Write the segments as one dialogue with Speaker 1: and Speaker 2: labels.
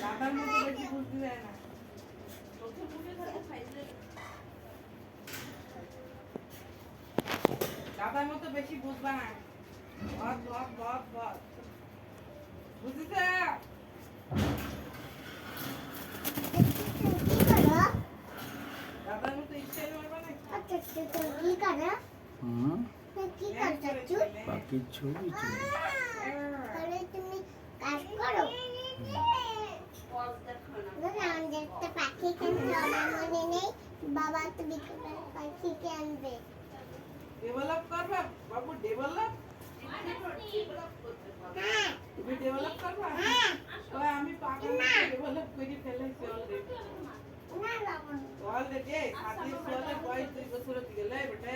Speaker 1: দাদার মতো বেশি বুঝতে দেয় না। দাদার মতো বেশি বুঝবা না। বদ বদ বদ বদ বুঝেছে? দাদার মতো ইচ্ছে করবা না।
Speaker 2: আচ্ছা কি করে? কি করছো?
Speaker 3: পাখির ছবি
Speaker 2: তাহলে তুমি কাজ করো। আমাদের একটা পাখি কিনতে আমার মনে নেই। বাবা তো বিকেলে পাখিকে আনবে।
Speaker 1: ডেভেলপ করবা বাবু, ডেভেলপ।
Speaker 2: হ্যাঁ
Speaker 1: তুমি ডেভেলপ করবা?
Speaker 2: হ্যাঁ।
Speaker 1: ওই আমি পাগল ডেভেলপ করে ফেলেছি অলরেডি।
Speaker 2: না বাবা
Speaker 1: অলরেডি সাথী সোলে বয়স 2 বছর হয়ে গেল বেটা।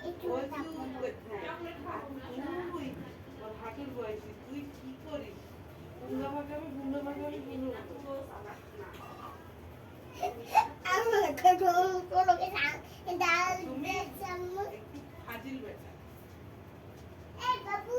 Speaker 2: একটু
Speaker 1: ওই
Speaker 2: থাকো
Speaker 1: তুই
Speaker 2: না।
Speaker 1: তুই ওর হাঁটুর বয়সী তুই কি করিস? বুঙ্গা ভাগাবি বুঙ্গা ভাগাবি বুঙ্গা
Speaker 2: আমাকে কোনোকে ডাল
Speaker 1: তুমি
Speaker 2: চামচ।
Speaker 1: একটু ফাজিল বেটা।
Speaker 2: এই বাবু